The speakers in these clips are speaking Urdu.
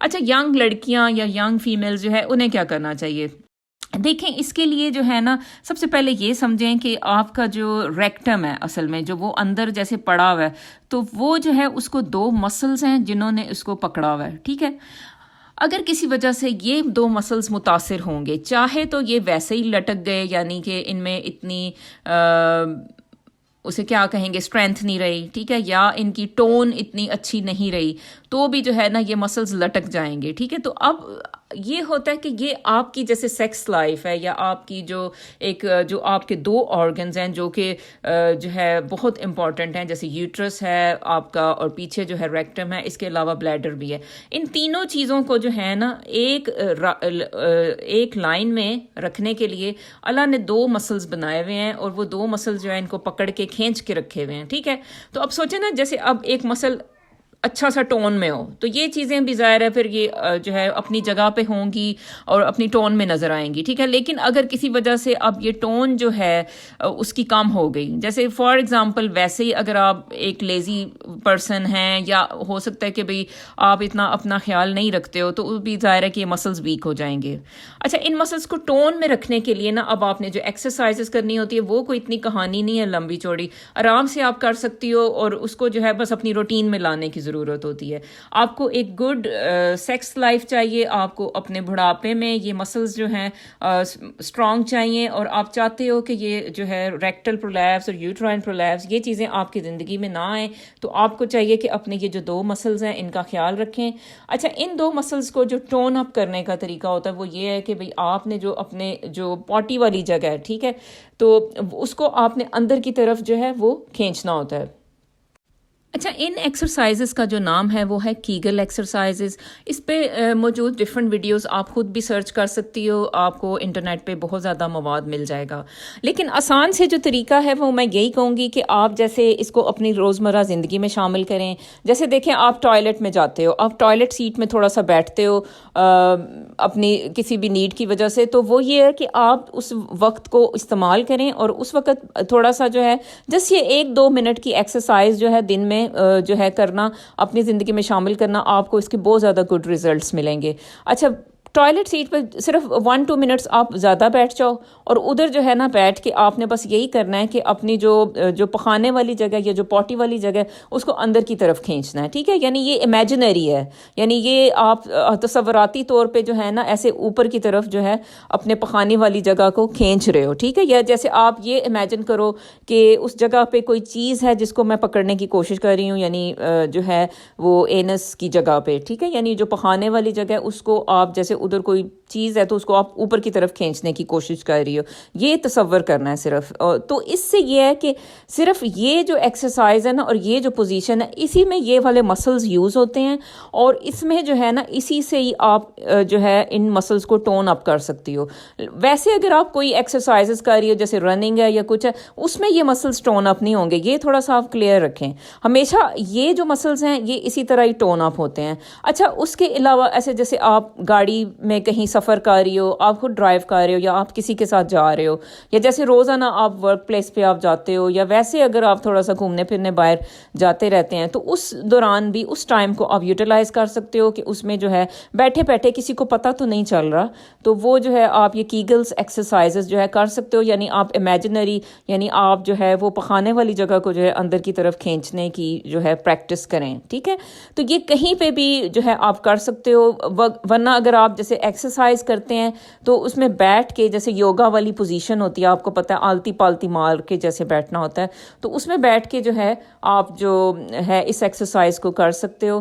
اچھا ینگ لڑکیاں یا ینگ فیمیلز جو ہے انہیں کیا کرنا چاہیے؟ دیکھیں اس کے لیے جو ہے نا سب سے پہلے یہ سمجھیں کہ آپ کا جو ریکٹم ہے اصل میں جو وہ اندر جیسے پڑا ہوا ہے تو وہ جو ہے اس کو 2 مسلز ہیں جنہوں نے اس کو پکڑا ہوا ہے، ٹھیک ہے؟ اگر کسی وجہ سے یہ 2 مسلز متاثر ہوں گے، چاہے تو یہ ویسے ہی لٹک گئے، یعنی کہ ان میں اتنی اسے کیا کہیں گے اسٹرینتھ نہیں رہی، ٹھیک ہے، یا ان کی ٹون اتنی اچھی نہیں رہی، تو بھی جو ہے نا یہ مسلز لٹک جائیں گے، ٹھیک ہے؟ تو اب یہ ہوتا ہے کہ یہ آپ کی جیسے سیکس لائف ہے یا آپ کی جو آپ کے 2 آرگنز ہیں جو کہ جو ہے بہت امپورٹنٹ ہیں، جیسے یوٹرس ہے آپ کا اور پیچھے جو ہے ریکٹم ہے، اس کے علاوہ بلیڈر بھی ہے، ان تینوں چیزوں کو جو ہے نا ایک لائن میں رکھنے کے لیے اللہ نے 2 مسلز بنائے ہوئے ہیں، اور وہ 2 مسلز جو ہیں ان کو پکڑ کے کھینچ کے رکھے ہوئے ہیں، ٹھیک ہے؟ تو اب سوچیں نا جیسے اب ایک مسل اچھا سا ٹون میں ہو تو یہ چیزیں بھی ظاہر ہے پھر یہ جو ہے اپنی جگہ پہ ہوں گی اور اپنی ٹون میں نظر آئیں گی، ٹھیک ہے؟ لیکن اگر کسی وجہ سے اب یہ ٹون جو ہے اس کی کم ہو گئی، جیسے فار ایگزامپل ویسے ہی اگر آپ ایک لیزی پرسن ہیں یا ہو سکتا ہے کہ بھئی آپ اتنا اپنا خیال نہیں رکھتے ہو، تو بھی ظاہر ہے کہ یہ مسلز ویک ہو جائیں گے۔ اچھا ان مسلز کو ٹون میں رکھنے کے لیے نا اب آپ نے جو ایکسرسائزز کرنی ہوتی ہے وہ کوئی اتنی کہانی نہیں ہے لمبی چوڑی، آرام سے آپ کر سکتی ہو، اور اس کو جو ہے بس اپنی روٹین میں لانے کی ضرورت ہوتی ہے۔ آپ کو ایک گڈ سیکس لائف چاہیے، آپ کو اپنے بڑھاپے میں یہ مسلز جو ہیں اسٹرانگ چاہیے، اور آپ چاہتے ہو کہ یہ جو ہے ریکٹل پرولیپس اور یوٹرائن پرولیپس یہ چیزیں آپ کی زندگی میں نہ آئیں، تو آپ کو چاہیے کہ اپنے یہ جو 2 مسلز ہیں ان کا خیال رکھیں۔ اچھا ان 2 مسلز کو جو ٹون اپ کرنے کا طریقہ ہوتا ہے وہ یہ ہے کہ بھئی آپ نے جو اپنے جو پاٹی والی جگہ ہے، ٹھیک ہے، تو اس کو آپ نے اندر کی طرف جو ہے وہ کھینچنا ہوتا ہے۔ اچھا ان ایکسرسائزز کا جو نام ہے وہ ہے کیگل ایکسرسائزز۔ اس پہ موجود ڈفرینٹ ویڈیوز آپ خود بھی سرچ کر سکتی ہو، آپ کو انٹرنیٹ پہ بہت زیادہ مواد مل جائے گا، لیکن آسان سے جو طریقہ ہے وہ میں یہی کہوں گی کہ آپ جیسے اس کو اپنی روزمرہ زندگی میں شامل کریں۔ جیسے دیکھیں آپ ٹوائلٹ میں جاتے ہو، آپ ٹوائلٹ سیٹ میں تھوڑا سا بیٹھتے ہو اپنی کسی بھی نیڈ کی وجہ سے، تو وہ یہ ہے کہ آپ اس وقت کو استعمال کریں اور اس وقت تھوڑا سا جو ہے جس یہ 1-2 منٹ کی ایکسرسائز جو ہے دن میں جو ہے کرنا، اپنی زندگی میں شامل کرنا، آپ کو اس کے بہت زیادہ گڈ ریزلٹس ملیں گے۔ اچھا ٹوائلٹ سیٹ پہ صرف 1-2 منٹس آپ زیادہ بیٹھ جاؤ، اور ادھر جو ہے نا بیٹھ کے آپ نے بس یہی کرنا ہے کہ اپنی جو پخانے والی جگہ یا جو پوٹی والی جگہ ہے اس کو اندر کی طرف کھینچنا ہے، ٹھیک ہے؟ یعنی یہ امیجنری ہے، یعنی یہ آپ تصوراتی طور پہ جو ہے نا ایسے اوپر کی طرف جو ہے اپنے پخانے والی جگہ کو کھینچ رہے ہو، ٹھیک ہے؟ یا جیسے آپ یہ امیجن کرو کہ اس جگہ پہ کوئی چیز ہے جس کو میں پکڑنے کی کوشش کر رہی ہوں، یعنی جو ہے وہ اینس کی جگہ پہ، ٹھیک ہے؟ یعنی جو پخانے والی جگہ ہے اس کو آپ جیسے ادھر کوئی چیز ہے تو اس کو آپ اوپر کی طرف کھینچنے کی کوشش کر رہی ہو، یہ تصور کرنا ہے صرف۔ تو اس سے یہ ہے کہ صرف یہ جو ایکسرسائز ہے نا اور یہ جو پوزیشن ہے اسی میں یہ والے مسلز یوز ہوتے ہیں، اور اس میں جو ہے نا اسی سے ہی آپ جو ہے ان مسلز کو ٹون اپ کر سکتی ہو۔ ویسے اگر آپ کوئی ایکسرسائزز کر رہی ہو جیسے رننگ ہے یا کچھ ہے، اس میں یہ مسلز ٹون اپ نہیں ہوں گے، یہ تھوڑا سا آپ کلیئر رکھیں۔ ہمیشہ یہ جو مسلز ہیں یہ اسی طرح ہی ٹون اپ ہوتے ہیں۔ اچھا اس کے علاوہ ایسے جیسے آپ گاڑی میں کہیں سفر کر رہی ہو، آپ خود ڈرائیو کر رہے ہو یا آپ کسی کے ساتھ جا رہے ہو، یا جیسے روزانہ آپ ورک پلیس پہ آپ جاتے ہو، یا ویسے اگر آپ تھوڑا سا گھومنے پھرنے باہر جاتے رہتے ہیں، تو اس دوران بھی اس ٹائم کو آپ یوٹیلائز کر سکتے ہو کہ اس میں جو ہے بیٹھے بیٹھے کسی کو پتہ تو نہیں چل رہا، تو وہ جو ہے آپ یہ کیگلز ایکسرسائزز جو ہے کر سکتے ہو، یعنی آپ امیجنری یعنی آپ جو ہے وہ پخانے والی جگہ کو جو ہے اندر کی طرف کھینچنے کی جو ہے پریکٹس کریں، ٹھیک ہے؟ تو یہ کہیں پہ بھی جو ہے آپ کر سکتے ہو، ورنہ اگر آپ جیسے ایکسرسائز کرتے ہیں تو اس میں بیٹھ کے جیسے یوگا والی پوزیشن ہوتی ہے، آپ کو پتہ ہے آلتی پالتی مار کے جیسے بیٹھنا ہوتا ہے، تو اس میں بیٹھ کے جو ہے آپ جو ہے اس ایکسرسائز کو کر سکتے ہو۔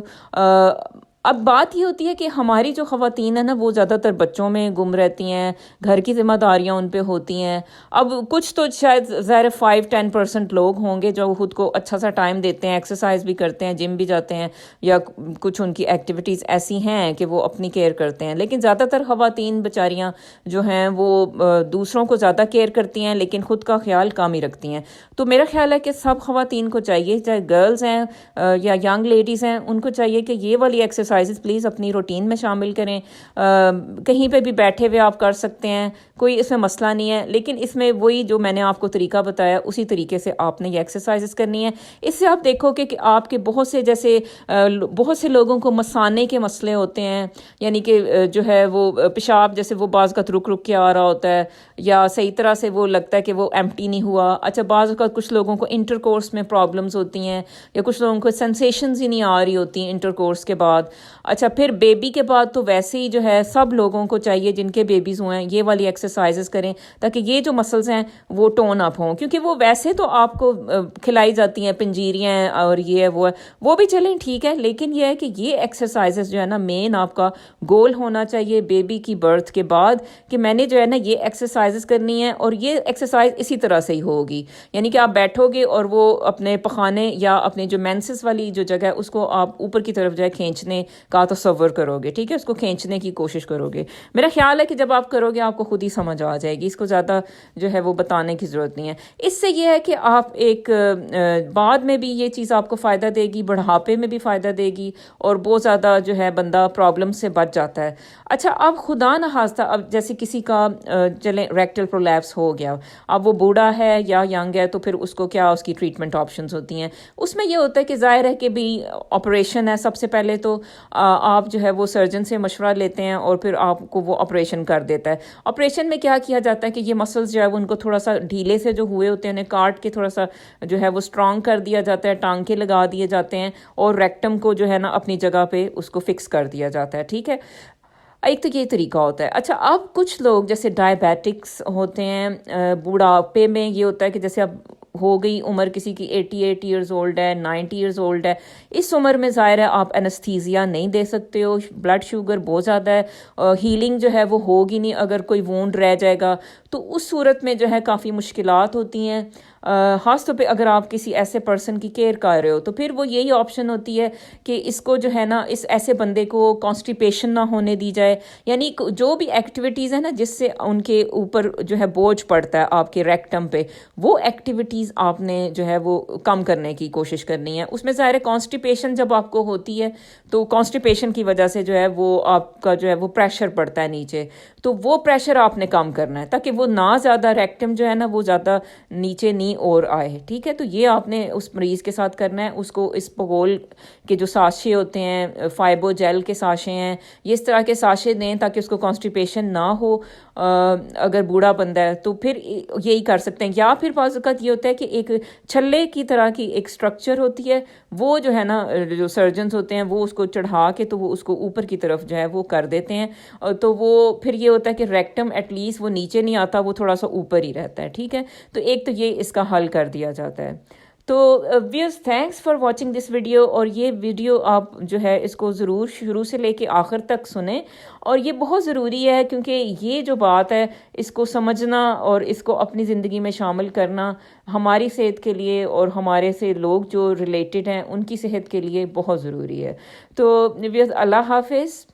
اب بات یہ ہوتی ہے کہ ہماری جو خواتین ہیں نا وہ زیادہ تر بچوں میں گم رہتی ہیں، گھر کی ذمہ داریاں ان پہ ہوتی ہیں۔ اب کچھ تو شاید ظاہر 5-10% لوگ ہوں گے جو خود کو اچھا سا ٹائم دیتے ہیں، ایکسرسائز بھی کرتے ہیں، جم بھی جاتے ہیں، یا کچھ ان کی ایکٹیویٹیز ایسی ہیں کہ وہ اپنی کیئر کرتے ہیں، لیکن زیادہ تر خواتین بیچاریاں جو ہیں وہ دوسروں کو زیادہ کیئر کرتی ہیں لیکن خود کا خیال کم ہی رکھتی ہیں۔ تو میرا خیال ہے کہ سب خواتین کو چاہیے، چاہے گرلز ہیں یا ینگ لیڈیز ہیں، ان کو چاہیے کہ یہ والی ایکسرسائز ایکسرسائز پلیز اپنی روٹین میں شامل کریں. کہیں پہ بھی بیٹھے ہوئے آپ کر سکتے ہیں, کوئی اس میں مسئلہ نہیں ہے, لیکن اس میں وہی جو میں نے آپ کو طریقہ بتایا اسی طریقے سے آپ نے یہ ایکسرسائز کرنی ہے. اس سے آپ دیکھو کہ آپ کے بہت سے لوگوں کو مثانے کے مسئلے ہوتے ہیں, یعنی کہ جو ہے وہ پیشاب جیسے وہ بعض کا رک کے آ رہا ہوتا ہے, یا صحیح طرح سے وہ لگتا ہے کہ وہ ایمپٹی نہیں ہوا. اچھا, بعض کا کچھ لوگوں کو انٹر کورس میں پرابلمز ہوتی ہیں, یا کچھ لوگوں کو سینسیشنز ہی نہیں آ رہی ہوتی ہیں انٹر کورس کے بعد. اچھا, پھر بیبی کے بعد تو ویسے ہی جو ہے سب لوگوں کو چاہیے جن کے بیبیز ہوئے ہیں یہ والی ایکسرسائزز کریں, تاکہ یہ جو مسلز ہیں وہ ٹون اپ ہوں, کیونکہ وہ ویسے تو آپ کو کھلائی جاتی ہیں, پنجیریاں ہیں اور یہ ہے وہ بھی چلیں ٹھیک ہے, لیکن یہ ہے کہ یہ ایکسرسائزز جو ہے نا مین آپ کا گول ہونا چاہیے بیبی کی برتھ کے بعد, کہ میں نے جو ہے نا یہ ایکسرسائزز کرنی ہے, اور یہ ایکسرسائز اسی طرح سے ہی ہوگی. یعنی کہ آپ بیٹھو گے اور وہ اپنے پخانے یا اپنے جو مینسس والی جو جگہ ہے اس کو آپ اوپر کی طرف جو ہے کھینچنے کا تصور کرو گے, ٹھیک ہے, اس کو کھینچنے کی کوشش کرو گے. میرا خیال ہے کہ جب آپ کرو گے آپ کو خود ہی سمجھ آ جائے گی, اس کو زیادہ جو ہے وہ بتانے کی ضرورت نہیں ہے. اس سے یہ ہے کہ آپ ایک بعد میں بھی یہ چیز آپ کو فائدہ دے گی, بڑھاپے میں بھی فائدہ دے گی, اور بہت زیادہ جو ہے بندہ پرابلم سے بچ جاتا ہے. اچھا, اب خدا نخواستہ اب جیسے کسی کا چلیں ریکٹل پرولیپس ہو گیا, اب وہ بوڑھا ہے یا ینگ ہے, تو پھر اس کو کیا اس کی ٹریٹمنٹ آپشنز ہوتی ہیں. اس میں یہ ہوتا ہے کہ ظاہر ہے کہ بھی آپریشن ہے, سب سے پہلے تو آپ جو ہے وہ سرجن سے مشورہ لیتے ہیں اور پھر آپ کو وہ آپریشن کر دیتا ہے. آپریشن میں کیا کیا جاتا ہے کہ یہ مسلز جو ہے وہ ان کو تھوڑا سا ڈھیلے سے جو ہوئے ہوتے ہیں انہیں کاٹ کے تھوڑا سا جو ہے وہ اسٹرانگ کر دیا جاتا ہے, ٹانکے لگا دیے جاتے ہیں, اور ریکٹم کو جو ہے نا اپنی جگہ پہ اس کو فکس کر دیا جاتا ہے, ٹھیک ہے. ایک تو یہ طریقہ ہوتا ہے. اچھا, اب کچھ لوگ جیسے ڈائبیٹکس ہوتے ہیں, بوڑھاپے میں یہ ہوتا ہے کہ جیسے اب ہو گئی عمر کسی کی 88 ایئرز اولڈ ہے, 90 ایئرز اولڈ ہے, اس عمر میں ظاہر ہے آپ انستھیزیا نہیں دے سکتے ہو, بلڈ شوگر بہت زیادہ ہے, ہیلنگ جو ہے وہ ہوگی نہیں, اگر کوئی وونڈ رہ جائے گا تو اس صورت میں جو ہے کافی مشکلات ہوتی ہیں. خاص طور پہ اگر آپ کسی ایسے پرسن کی کیئر کر رہے ہو تو پھر وہ یہی آپشن ہوتی ہے کہ اس کو جو ہے نا اس ایسے بندے کو کانسٹیپیشن نہ ہونے دی جائے, یعنی جو بھی ایکٹیویٹیز ہیں نا جس سے ان کے اوپر جو ہے بوجھ پڑتا ہے آپ کے ریکٹم پہ, وہ ایکٹیویٹیز آپ نے جو ہے وہ کم کرنے کی کوشش کرنی ہے. اس میں ظاہر ہے کانسٹیپیشن جب آپ کو ہوتی ہے تو کانسٹیپیشن کی وجہ سے جو ہے وہ آپ کا جو ہے وہ پریشر پڑتا ہے نیچے, تو وہ پریشر آپ نے کم کرنا ہے تاکہ وہ نہ زیادہ ریکٹم جو ہے نا وہ زیادہ نیچے نہیں اور آئے, ٹھیک ہے. تو یہ آپ نے اس مریض کے ساتھ کرنا ہے. اس کو اس پگول کے جو ساشے ہوتے ہیں, فائبو جیل کے ساشے ہیں, یہ اس طرح کے ساشے دیں تاکہ اس کو کانسٹیپیشن نہ ہو. اگر بوڑھا بندہ ہے تو پھر یہی کر سکتے ہیں. یا پھر بعض اوقات یہ ہوتا ہے کہ ایک چھلے کی طرح کی ایک سٹرکچر ہوتی ہے, وہ جو ہے نا جو سرجنز ہوتے ہیں وہ اس کو چڑھا کے تو وہ اس کو اوپر کی طرف جو ہے وہ کر دیتے ہیں, تو وہ پھر یہ ہوتا ہے کہ ریکٹم ایٹ لیسٹ وہ نیچے نہیں آتا, وہ تھوڑا سا اوپر ہی رہتا ہے, ٹھیک ہے. تو ایک تو یہ اس کا حل کر دیا جاتا ہے. تو ویئرز thanks for watching this video, اور یہ ویڈیو آپ جو ہے اس کو ضرور شروع سے لے کے آخر تک سنیں, اور یہ بہت ضروری ہے کیونکہ یہ جو بات ہے اس کو سمجھنا اور اس کو اپنی زندگی میں شامل کرنا ہماری صحت کے لیے اور ہمارے سے لوگ جو ریلیٹڈ ہیں ان کی صحت کے لیے بہت ضروری ہے. تو ویئرز اللہ حافظ.